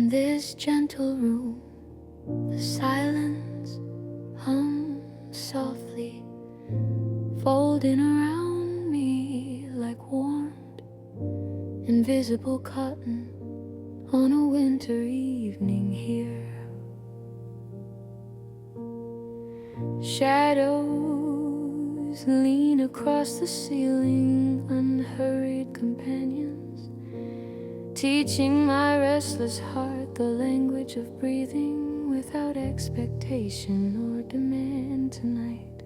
In this gentle room, the silence hums softly, folding around me like warmed, invisible cotton on a winter evening here. Shadows lean across the ceiling, unhurried companions, teaching my restless heart the language of breathing without expectation or demand tonight.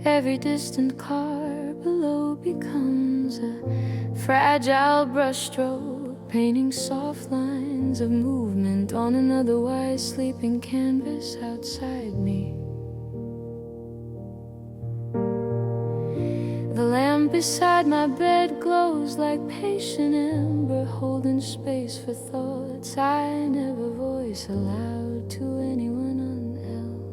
Every distant car below becomes a fragile brushstroke, painting soft lines of movement on an otherwise sleeping canvas outside me. The lamp beside my bed glows like patient ember, holding space for thoughts I never voice aloud to anyone unheld.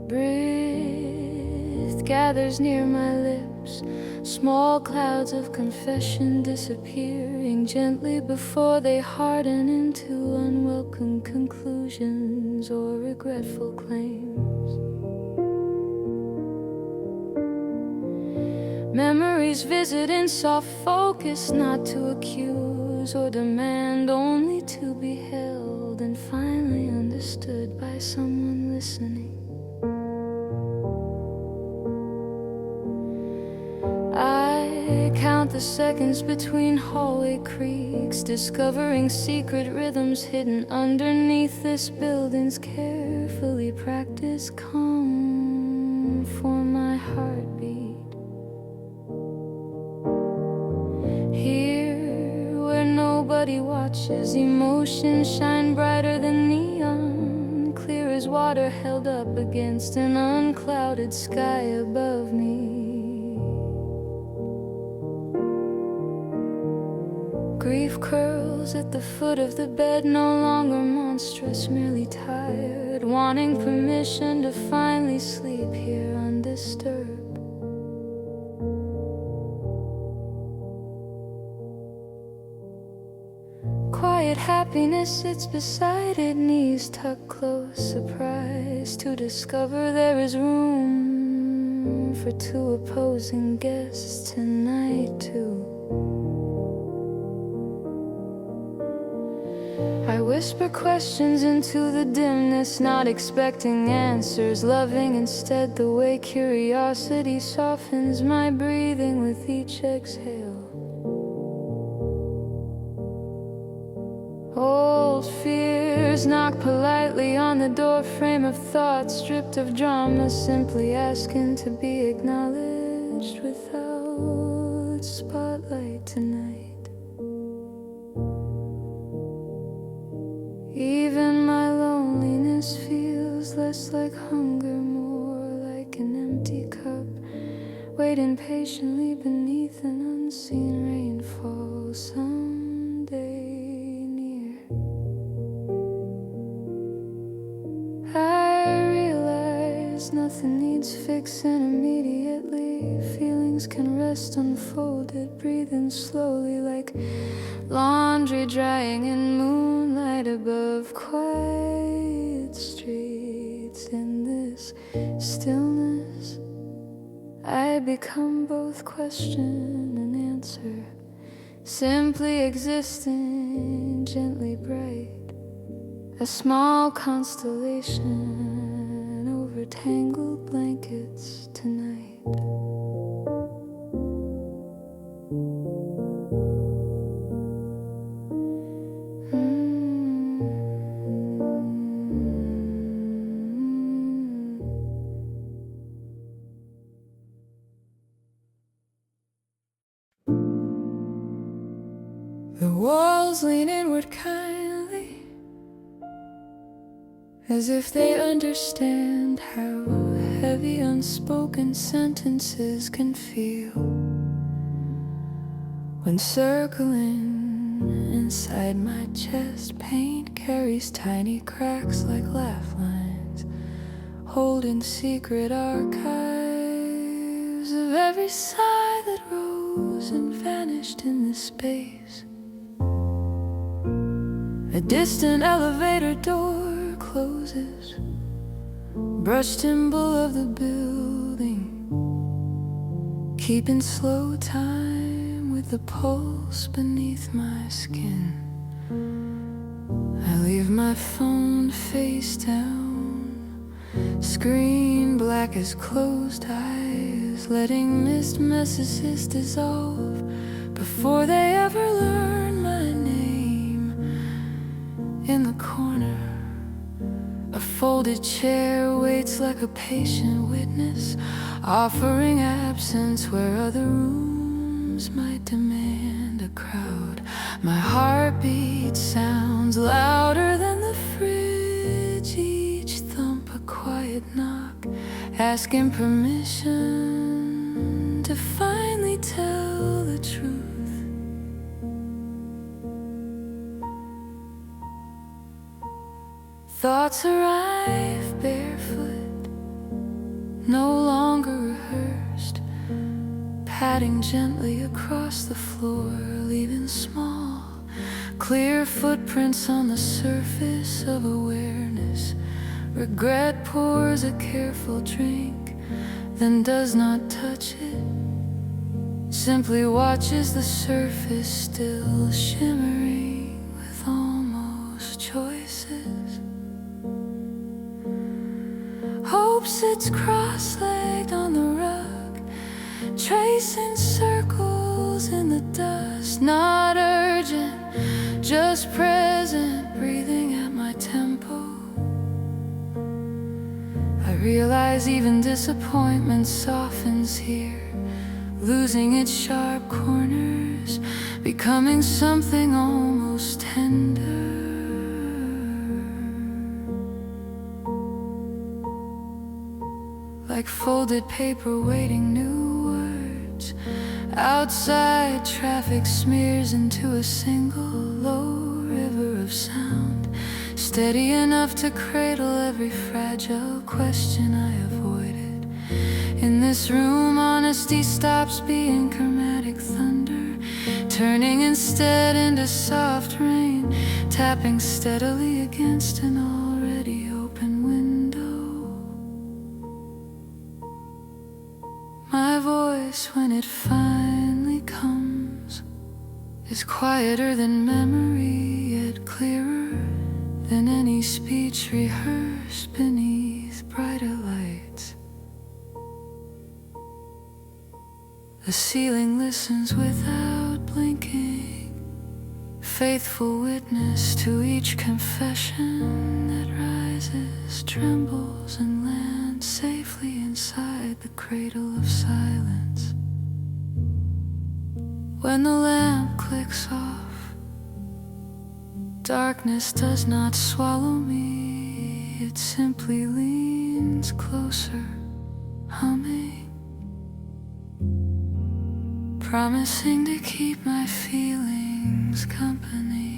Breath gathers near my lips, small clouds of confession disappearing gently before they harden into unwelcome conclusions or regretful claims. Memories visit in soft focus, not to accuse or demand, only to be held and finally understood by someone listening. I count the seconds between hallway creaks, discovering secret rhythms hidden underneath this building's carefully practiced calm for my heartbeat. Here, where nobody watches, emotions shine brighter than neon, clear as water held up against an unclouded sky above me. Grief curls at the foot of the bed, no longer monstrous, merely tired, wanting permission to finally sleep here undisturbed. Quiet happiness sits beside it, knees tucked close, surprised to discover there is room for two opposing guests tonight too. I whisper questions into the dimness, not expecting answers, loving instead the way curiosity softens my breathing with each exhale. Old fears knock politely on the doorframe of thoughts, stripped of drama, simply asking to be acknowledged without spotlight tonight. Even my loneliness feels less like hunger, more like an empty cup, waiting patiently beneath an unseen rainfall someday. Nothing needs fixing immediately. Feelings can rest unfolded, breathing slowly like laundry drying in moonlight above quiet streets. In this stillness, I become both question and answer, simply existing, gently bright, a small constellation over tangled blankets tonight. The walls lean inward kindly, as if they understand how heavy unspoken sentences can feel when circling inside my chest. Paint carries tiny cracks like laugh lines, holding secret archives of every sigh that rose rose and vanished in the space. A distant elevator door closes, brushed timber of the building, keeping slow time with the pulse beneath my skin. I leave my phone face down, screen black as closed eyes, letting missed messages dissolve before they ever learn my name. In the corner, a folded chair waits like a patient witness, offering absence where other rooms might demand a crowd. My heartbeat sounds louder than the fridge, each thump a quiet knock, asking permission to finally tell the truth. Thoughts arrive barefoot, no longer rehearsed, padding gently across the floor, leaving small, clear footprints on the surface of awareness. Regret pours a careful drink, then does not touch it, simply watches the surface still shimmering with almost choices. Hope sits cross-legged on the rug, tracing circles in the dust. Not urgent, just present, breathing at my tempo. I realize even disappointment softens here, losing its sharp corners, becoming something almost tender. Like folded paper waiting new words. Outside, traffic smears into a single low river of sound, steady enough to cradle every fragile question I avoided. In this room, honesty stops being chromatic thunder, turning instead into soft rain, tapping steadily against an already open window. My voice, when it finally comes, is quieter than memory, yet clearer than any speech rehearsed beneath brighter lights. The ceiling listens without blinking, faithful witness to each confession that rises, trembles, and lands safely inside the cradle of silence. When the lamp clicks off, darkness does not swallow me, it simply leans closer, humming, promising to keep my feelings company.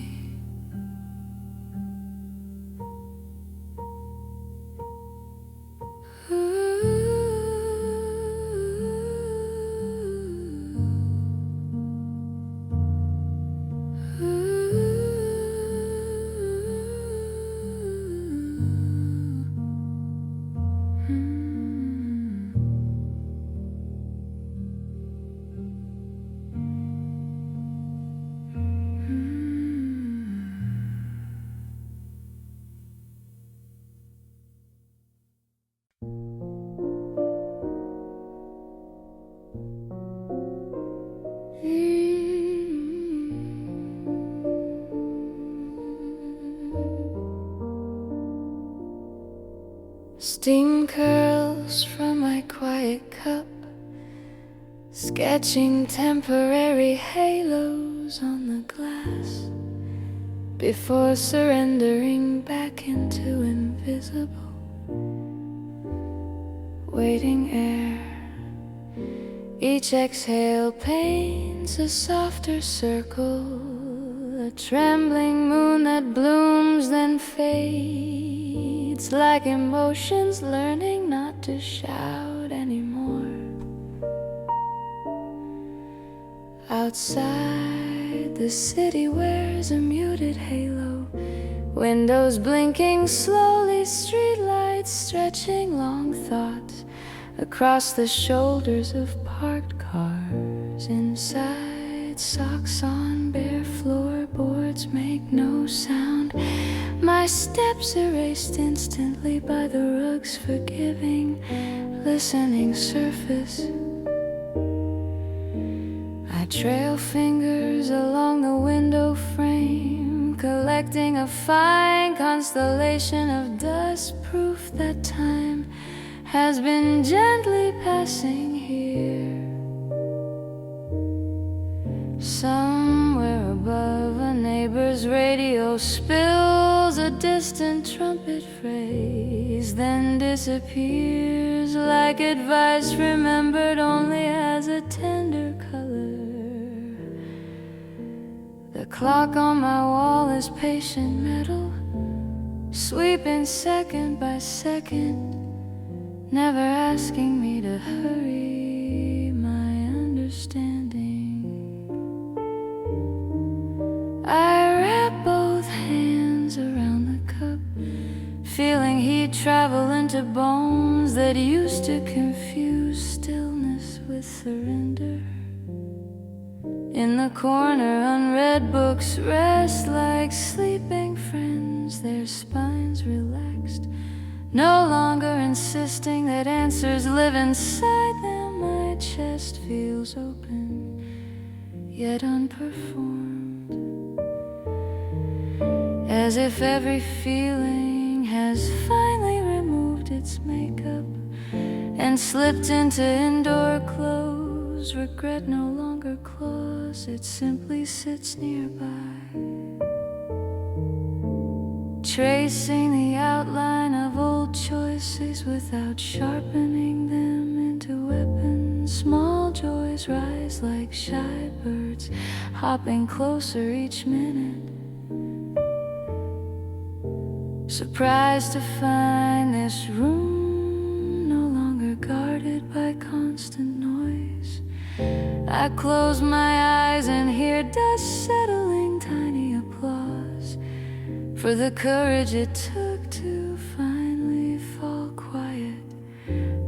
Steam curls from my quiet cup, sketching temporary halos on the glass, before surrendering back into invisible, waiting air. Each exhale paints a softer circle, a trembling moon that blooms then fades, like emotions learning not to shout anymore. Outside, the city wears a muted halo, windows blinking slowly, streetlights stretching long thoughts across the shoulders of parked cars. Inside, socks on bare floorboards make no sound, my steps erased instantly by the rug's forgiving, listening surface. I trail fingers along the window frame, collecting a fine constellation of dust, proof that time has been gently passing here. Somewhere above, a neighbor's radio spills a distant trumpet phrase, then disappears like advice remembered only as a tender color. The clock on my wall is patient metal, sweeping second by second, never asking me to hurry my understanding. I wrap both hands around the cup, feeling heat travel into bones that used to confuse stillness with surrender. In the corner, unread books rest like sleeping friends, their spines relaxed, no longer insisting that answers live inside them. My chest feels open, yet unperformed, as if every feeling has finally removed its makeup and slipped into indoor clothes. Regret no longer claws, it simply sits nearby, tracing the outline of old choices without sharpening them into weapons. Small joys rise like shy birds, hopping closer each minute, surprised to find this room no longer guarded by constant noise. I close my eyes and hear dust settling, tiny applause for the courage it took to finally fall quiet.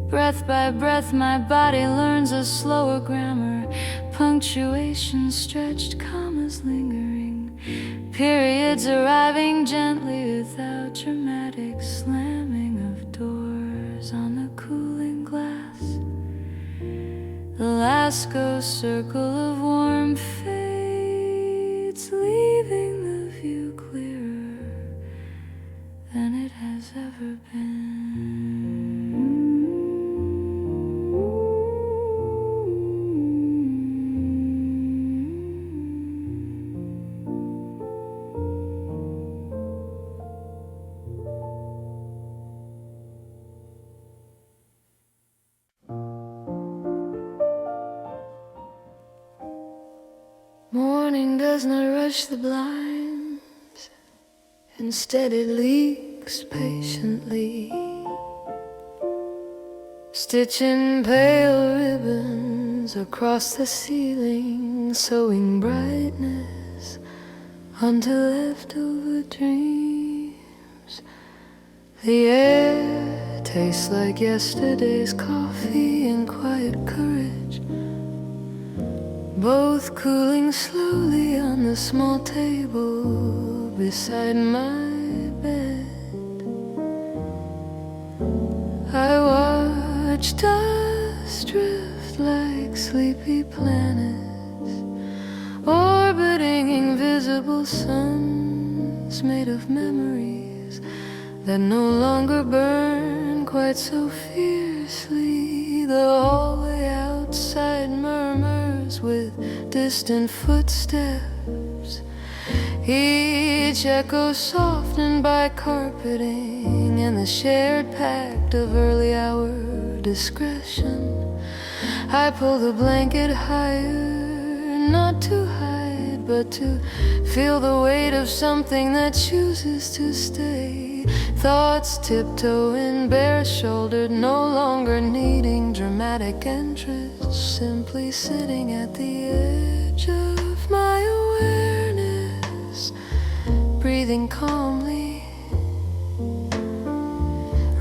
Breath by breath, my body learns a slower grammar, punctuation stretched, commas lingering, periods arriving gently without dramatic slamming of doors on the cooling glass. The Lascaux circle of warmth fades, leaving the view clearer than it has ever been. Morning does not rush the blinds, instead it leaks patiently, stitching pale ribbons across the ceiling, sewing brightness onto leftover dreams. The air tastes like yesterday's coffee and quiet courage, both cooling slowly on the small table beside my bed. I watch dust drift like sleepy planets, orbiting invisible suns made of memories that no longer burn quite so fiercely. The hallway outside murmurs with distant footsteps, each echo softened by carpeting and the shared pact of early hour discretion. I pull the blanket higher, not to hide, but to feel the weight of something that chooses to stay. Thoughts tiptoeing, bare-shouldered, no longer needing dramatic entrance, simply sitting at the edge edge of my awareness, breathing calmly.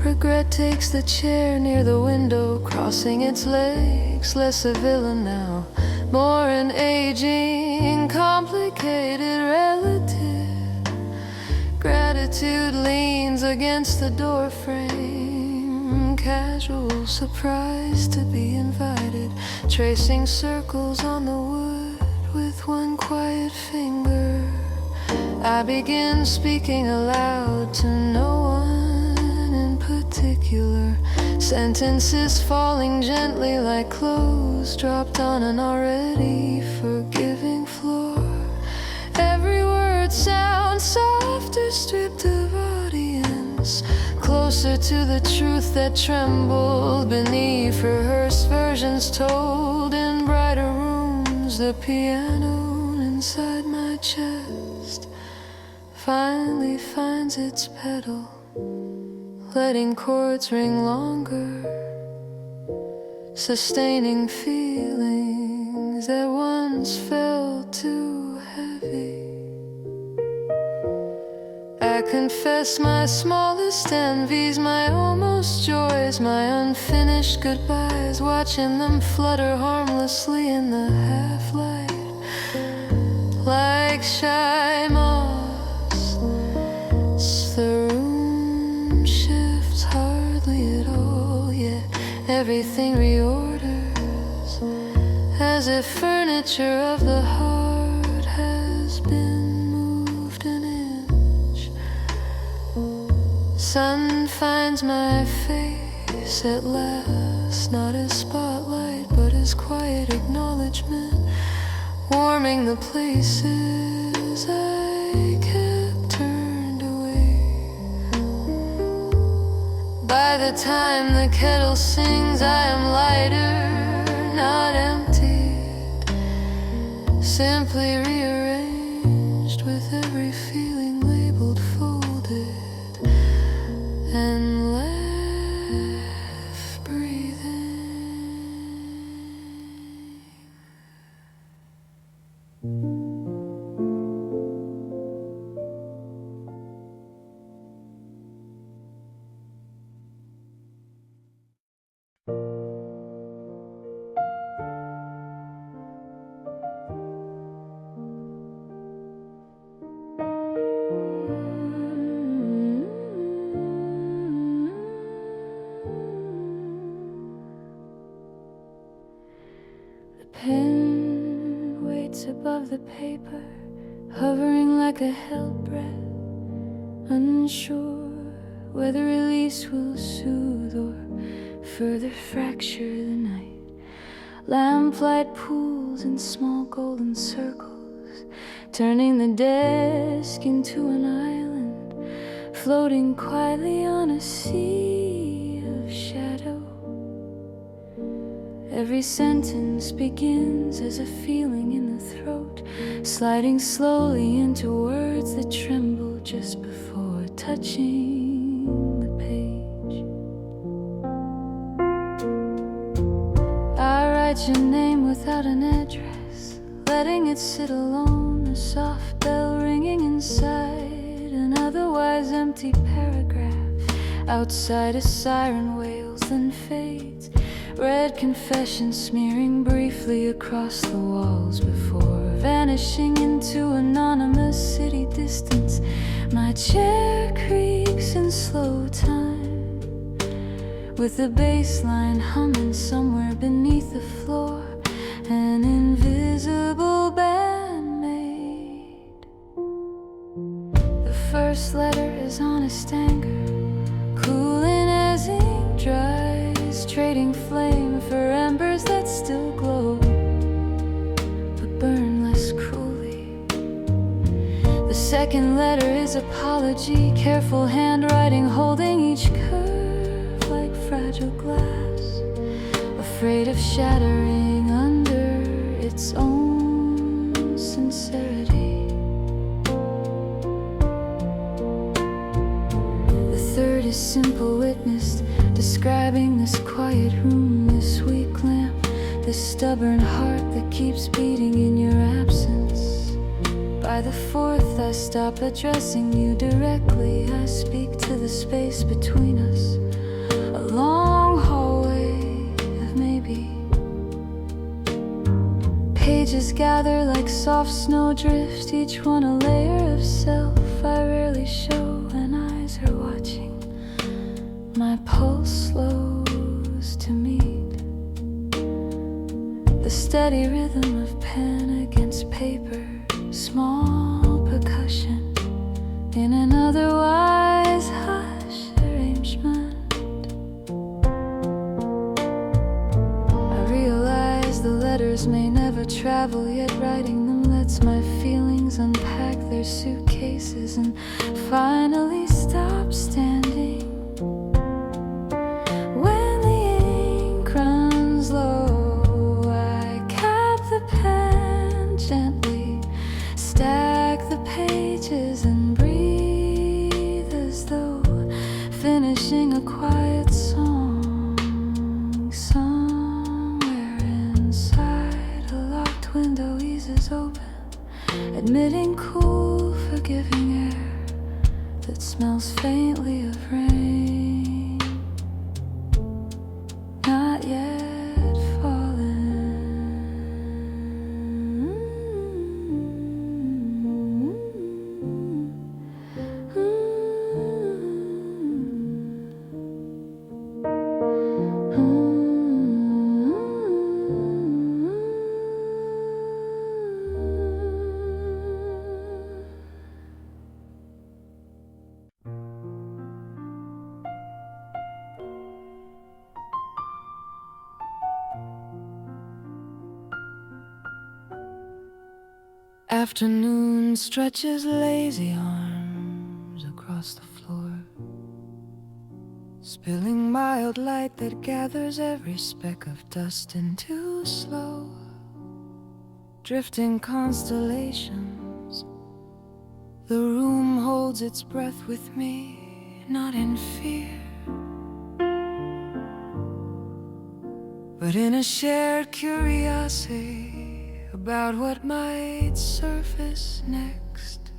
Regret takes the chair near the window, crossing its legs, less a villain now, more an aging, complicated relative. Gratitude leans against the doorframe, casual, surprised to be invited, tracing circles on the wood with one quiet finger. I begin speaking aloud to no one in particular, sentences falling gently like clothes dropped on an already forgiving floor. Every word sounds softer, stripped of audience, closer to the truth that trembled beneath rehearsed versions told in brighter rooms. The piano inside my chest finally finds its pedal, letting chords ring longer, sustaining feelings that once felt too heavy. I confess my smallest envies, my almost joys, my unfinished goodbyes, watching them flutter harmlessly in the half-light, like shy moths. The room shifts hardly at all, yet everything reorders, as if furniture of the heart has been moved an inch. Sun finds my face at last, not as spotlight, but as quiet acknowledgement, warming the places I kept turned away. By the time the kettle sings, I am lighter, not emptied, simply rearranged with every feeling labeled folded and left breathing. Pen waits above the paper, hovering like a held breath, unsure whether release will soothe or further fracture the night. Lamplight pools in small golden circles, turning the desk into an island, floating quietly on a sea of shadow. Every sentence begins as a feeling in the throat, sliding slowly into words that tremble just before touching the page. I write your name without an address, letting it sit alone, a soft bell ringing inside an otherwise empty paragraph. Outside a siren wails, then fades, red confession smearing briefly across the walls before vanishing into anonymous city distance. My chair creaks in slow time, with the bass line humming somewhere beneath the floor, an invisible bandmate. The first letter is honest anger, cooling as ink dries, trading flame for embers that still glow, but burn less cruelly. The second letter is apology, careful handwriting, holding each curve like fragile glass, afraid of shattering under its own sincerity. The third is simple witness, describing this quiet room, this weak lamp, the stubborn heart that keeps beating in your absence. By the fourth, I stop addressing you directly. I speak to the space between us, a long hallway of maybe. Pages gather like soft snowdrift, each one a layer of self I rarely show when eyes are watching. My pulse slows to meet the steady rhythm of pen against paper, small percussion in an otherwise hush arrangement. I realize the letters may never travel, yet writing them lets my feelings unpack their suitcases and finally stop standing. When the ink runs low, I cap the pen gently, stack the pages and breathe as though finishing a quiet song. Somewhere inside, a locked window eases open, admitting cool, forgiving air that smells faintly of rain, not yet fallen. Afternoon stretches lazy arms across the floor, spilling mild light that gathers every speck of dust into slow, drifting constellations. The room holds its breath with me, not in fear, but in a shared curiosity about what might surface next.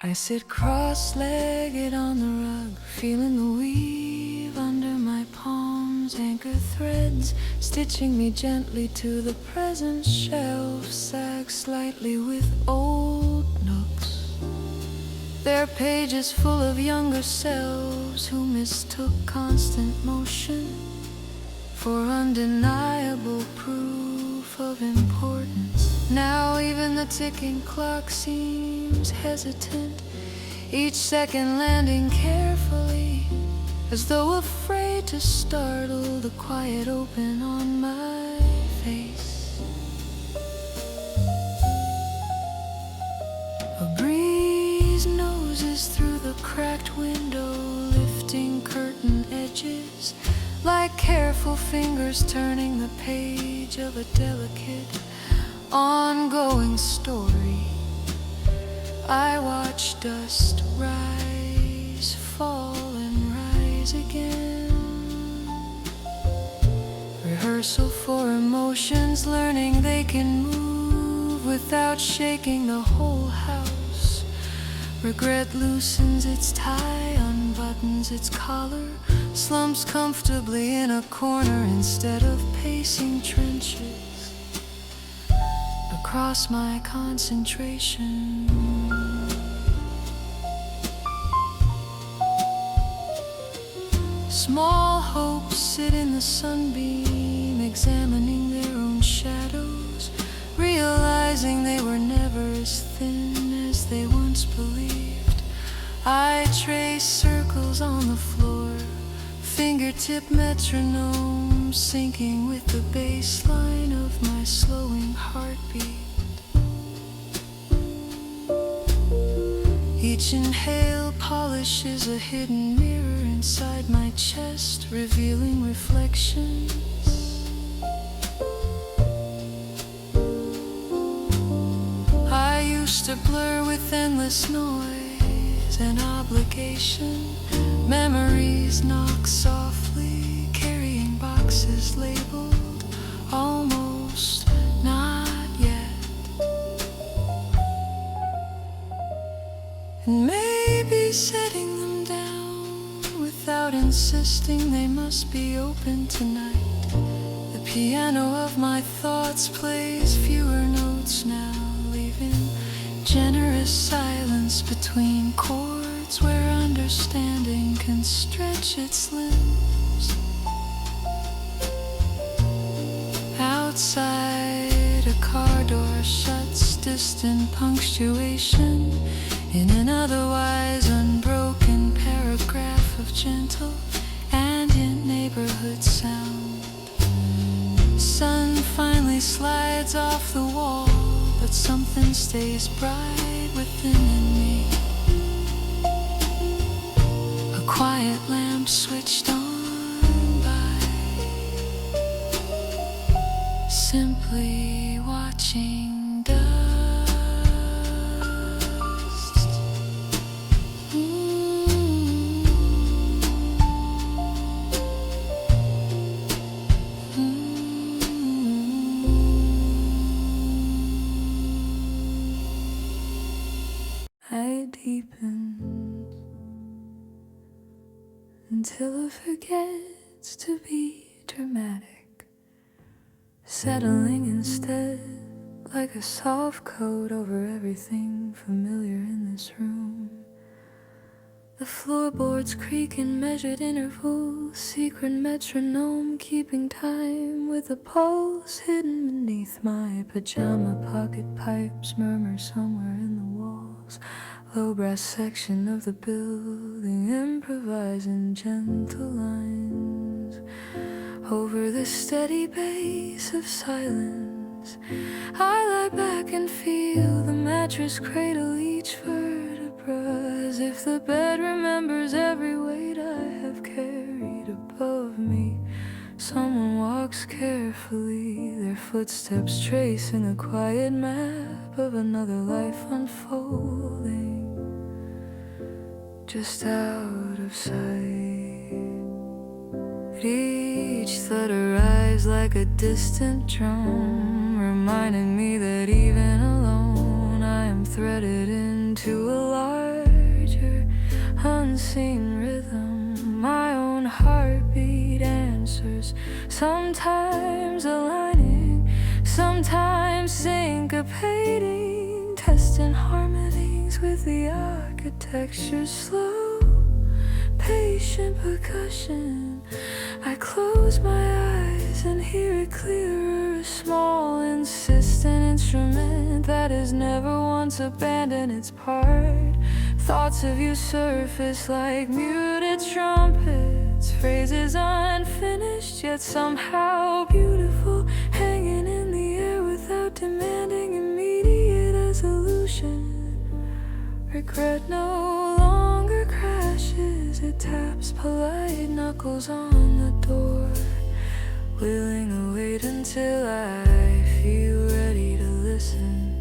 I sit cross-legged on the rug, feeling the weave under my palms, anchor threads stitching me gently to the present. Shelf sag slightly with old nooks, their pages full of younger selves who mistook constant motion for undeniable proof of importance. Now even the ticking clock seems hesitant, each second landing carefully, as though afraid to startle the quiet open on my face. A breeze noses through the cracked window, lifting curtain edges like careful fingers turning the page of a delicate, ongoing story. I watch dust rise, fall, and rise again. Rehearsal for emotions, learning they can move without shaking the whole house. Regret loosens its tie, unbuttons its collar, slumps comfortably in a corner instead of pacing trenches across my concentration. Small hopes sit in the sunbeam, examining their own shadows, realizing they were never as thin as they once believed. I trace circles on the floor, fingertip metronome syncing with the bass line of my slowing heartbeat. Each inhale polishes a hidden mirror inside my chest, revealing reflections. I used to blur with endless noise and obligation. Memories knock softly, carrying by spaces labeled almost, not yet. And maybe setting them down without insisting they must be open tonight. The piano of my thoughts plays fewer notes now, leaving generous silence between chords where understanding can stretch its limbs. Outside, a car door shuts, distant punctuation in an otherwise unbroken paragraph of gentle ambient neighborhood sound. Sun finally slides off the wall, but something stays bright within me. A quiet lamp switched on by, simply watching dust. I deepen until it forgets to be dramatic, settling instead like a soft coat over everything familiar in this room. The floorboards creak in measured intervals, secret metronome keeping time with a pulse hidden beneath my pajama. Pocket pipes murmur somewhere in the walls, low brass section of the building improvising gentle lines over the steady bass of silence. I lie back and feel the mattress cradle each vertebra, as if the bed remembers every weight I have carried above me. Someone walks carefully, their footsteps tracing a quiet map of another life unfolding just out of sight. Each thought arrives like a distant drum, reminding me that even alone I am threaded into a larger, unseen rhythm. My own heartbeat answers, sometimes aligning, sometimes syncopating, testing harmonies with the architecture's slow, patient percussion. I close my eyes and hear it clearer, a small, insistent instrument that has never once abandoned its part. Thoughts of you surface like muted trumpets, phrases unfinished yet somehow beautiful, hanging in the air without demanding immediate resolution. Regret no longer crashes, it taps polite knuckles on the door, willing to wait until I feel ready to listen.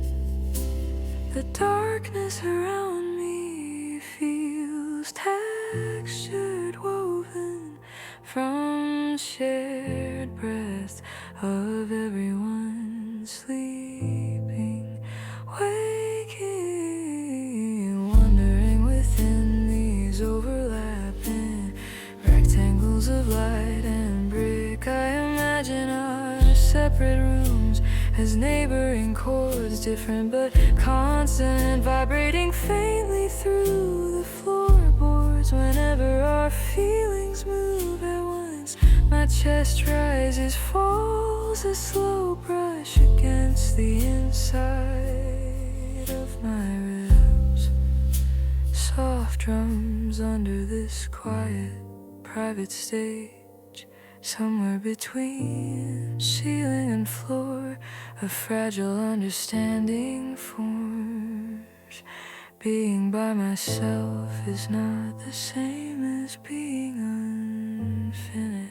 The darkness around me feels textured, woven from shared breath of everyone sleeping, waking, wandering within these overlapping rectangles of light and brick. I imagine our separate rooms as neighboring chords, different but constant, vibrating faintly through the floorboards. Whenever our feelings move at once, my chest rises, falls, a slow brush against the inside of my ribs. Soft drums under this quiet, private stage, somewhere between ceiling and floor, a fragile understanding forms. Being by myself is not the same as being unfinished.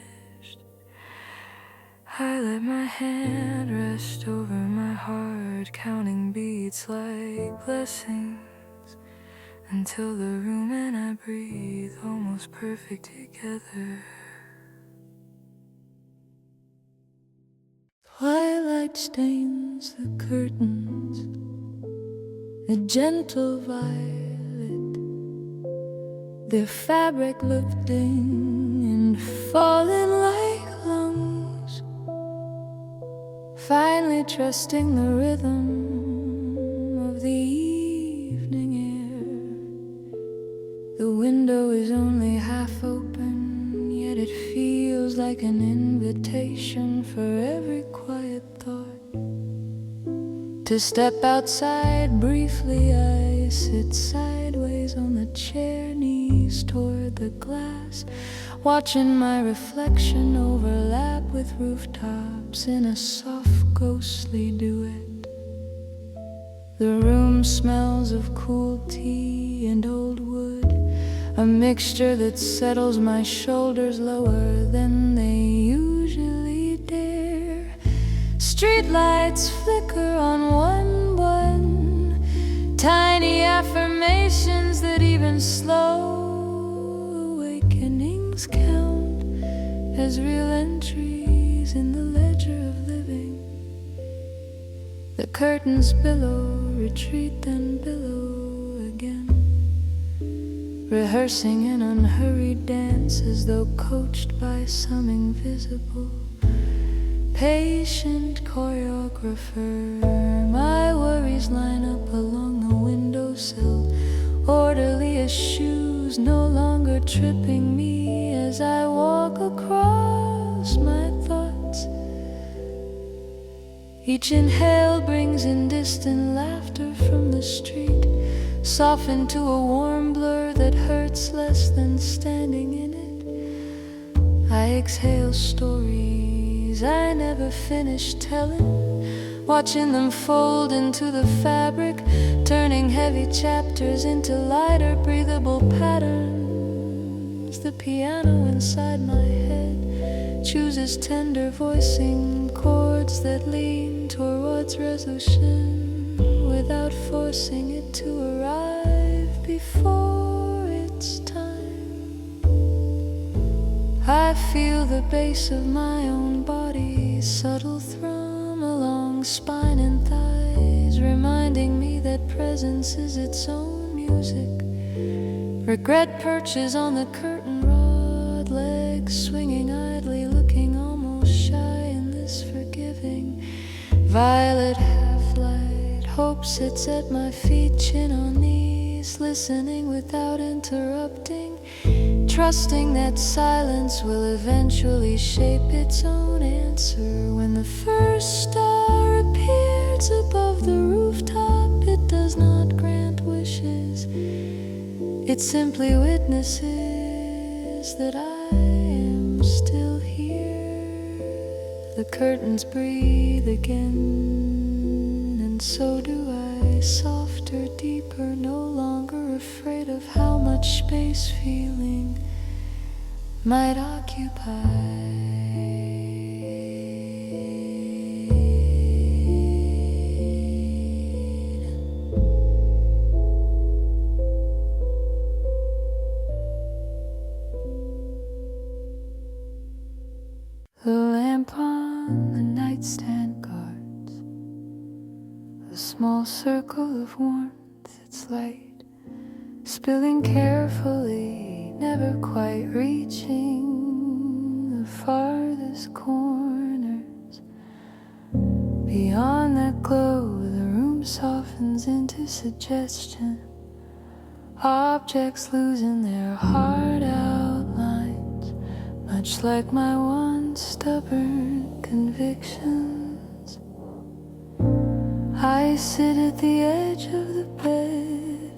I let my hand rest over my heart, counting beats like blessings, until the room and I breathe almost perfect together. Twilight stains the curtains, a gentle violet, their fabric lifting and falling like lungs, finally trusting the rhythm of the evening air. The window is only half open, yet it feels like an invitation for every quiet thought to step outside. Briefly I sit sideways on the chair, knees toward the glass, watching my reflection overlap with rooftops in a soft ghostly duet. The room smells of cool tea and old wood, a mixture that settles my shoulders lower than they usually dare. Streetlights flicker on one, tiny affirmations that even slow awakenings count as real entries in the ledger of living. The curtains billow, retreat, then billow again, rehearsing an unhurried dance as though coached by some invisible, patient choreographer. My worries line up along the windowsill, orderly as shoes, no longer tripping me as I walk across my thoughts. Each inhale brings in distant laughter from the street, softened to a warm blur that hurts less than standing in it. I exhale stories I never finished telling, watching them fold into the fabric, turning heavy chapters into lighter, breathable patterns. The piano inside my head chooses tender voicing chords that lean towards resolution without forcing it to arrive before its time. I feel the bass of my own body, subtle thrum along spine and thighs, reminding me that presence is its own music. Regret perches on the curtain rod, legs swinging idly, looking almost shy in this forgiving violet half-light. Hope sits at my feet, chin on knees, listening without interrupting, trusting that silence will eventually shape its own answer. When the first star appears above the rooftop, it does not grant wishes, it simply witnesses that I am still here. The curtains breathe again, and so do I, softer, deeper, no longer afraid of how much space feeling might occupy. The lamp on the nightstand guards a small circle of warmth, its light spilling carefully, never quite reaching the farthest corners. Beyond that glow, the room softens into suggestion, objects losing their hard outlines, much like my once stubborn convictions. I sit at the edge of the bed,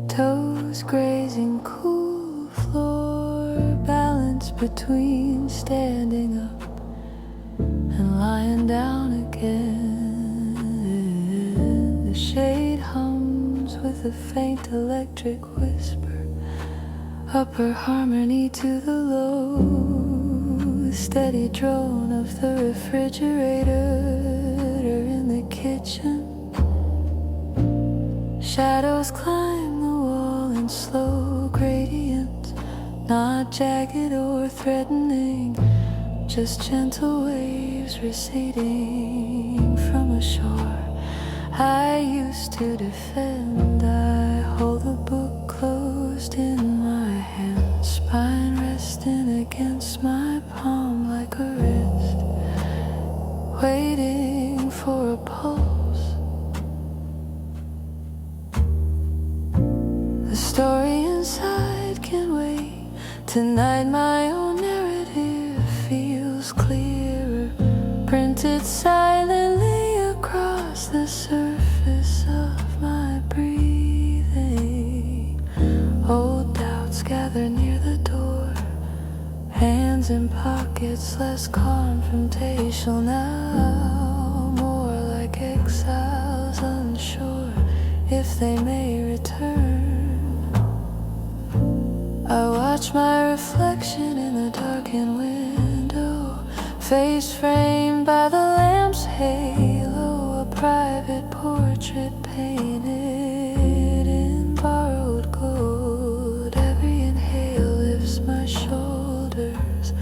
toes grazing cool floor, balance between standing up and lying down again. The shade hums with a faint electric whisper, upper harmony to the low, the steady drone of the refrigerator in the kitchen. Shadows climb the wall in slow gradients, not jagged or threatening, just gentle waves receding from a shore I used to defend. I hold the book closed in my hand, spine resting against my palm like a wrist, waiting for a pulse. The story inside can wait. Tonight my own narrative feels clearer, printed silently across the surface of my breathing. Old doubts gather near the door, hands in pockets, less confrontational now, more like exiles unsure if they may return. I watch my reflection in the darkened window, face framed by the lamp's halo, a private portrait painted in borrowed gold. Every inhale lifts my shoulders,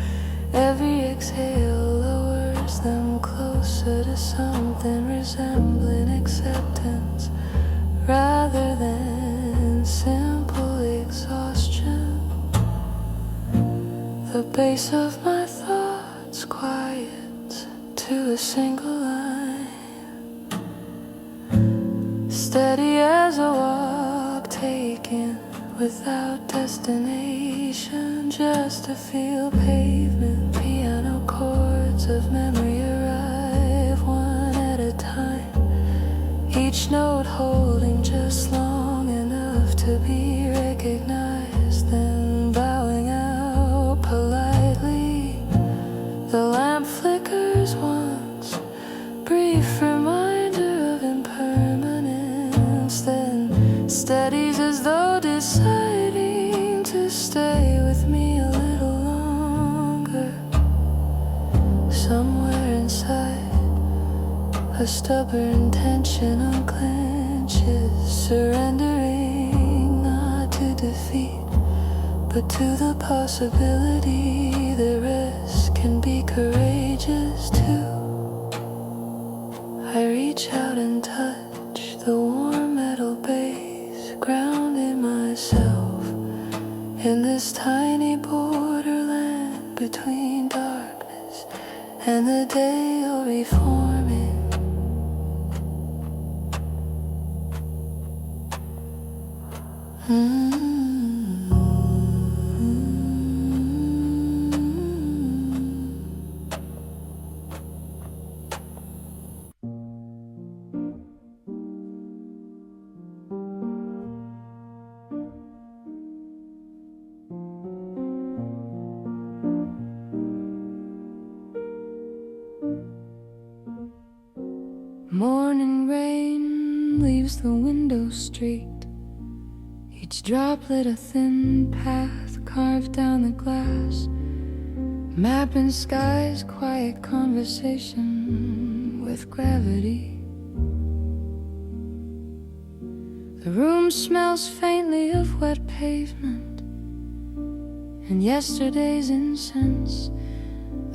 every exhale lowers them closer to something resembling acceptance rather than simple exhaustion. The bass of my thoughts quiets to a single line, steady as a walk taken without destination, just to feel pavement. Piano chords of memory arrive one at a time, each note holding just long enough to be recognized, then bowing out politely. The lamp flickers once, brief reminder of impermanence, then steadies as though deciding to stay with me a little longer. Somewhere inside, a stubborn tension unclenches, surrendering not to defeat, but to the possibility that rest can be courageous too. I reach out and touch the warm metal base, grounding myself in this tiny borderland between darkness and the day of reforming. Morning rain leaves the window streaked, each droplet a thin path carved down the glass, mapping skies, quiet conversation with gravity. The room smells faintly of wet pavement and yesterday's incense,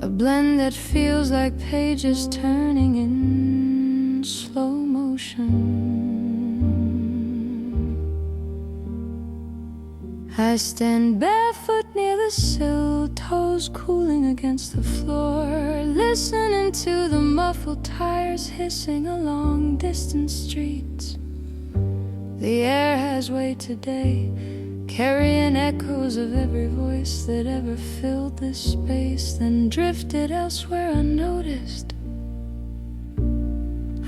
a blend that feels like pages turning in slow motion. I stand barefoot near the sill, toes cooling against the floor, listening to the muffled tires hissing along distant streets. The air has weight today, carrying echoes of every voice that ever filled this space, then drifted elsewhere unnoticed.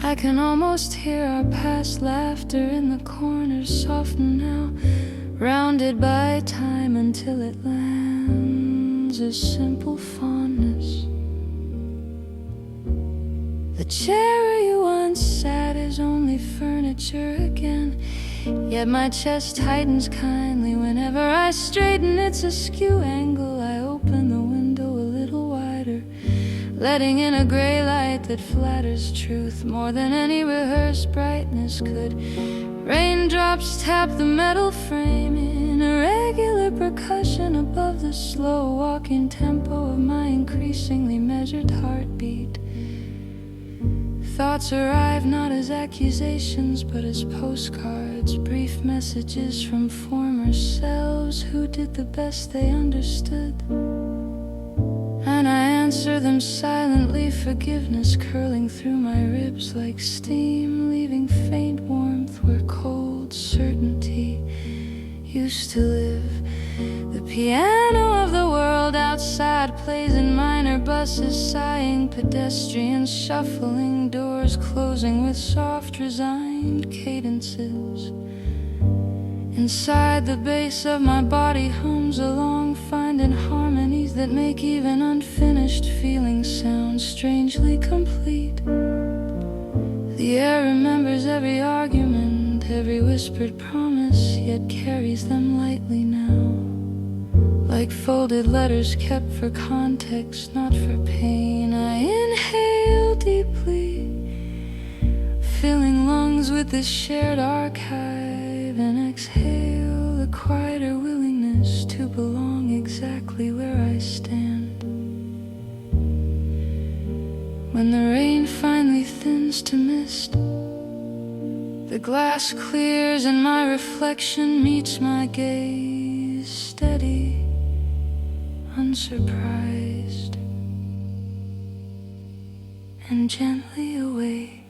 I can almost hear our past laughter in the corners soften now, rounded by time until it lands a simple fondness. The chair you once sat is only furniture again, yet my chest tightens kindly whenever I straighten its askew angle. I open the window a little wider, letting in a gray light that flatters truth more than any rehearsed brightness could. Raindrops tap the metal frame in irregular percussion above the slow walking tempo of my increasingly measured heartbeat. Thoughts arrive not as accusations but as postcards, brief messages from former selves who did the best they understood. And I answer them silently, forgiveness curling through my ribs like steam, leaving faint warmth where cold certainty used to live. The piano of the world outside plays in minor buses, sighing pedestrians shuffling, doors closing with soft resigned cadences. Inside the bass of my body hums along, finding harmonies that make even unfinished feelings sound strangely complete. The air remembers every argument, every whispered promise, yet carries them lightly now, like folded letters kept for context, not for pain. I inhale deeply, filling lungs with this shared archive, and exhale the quieter willingness to belong exactly where I stand. When the rain finally thins to mist, the glass clears and my reflection meets my gaze, steady, unsurprised, and gently awake.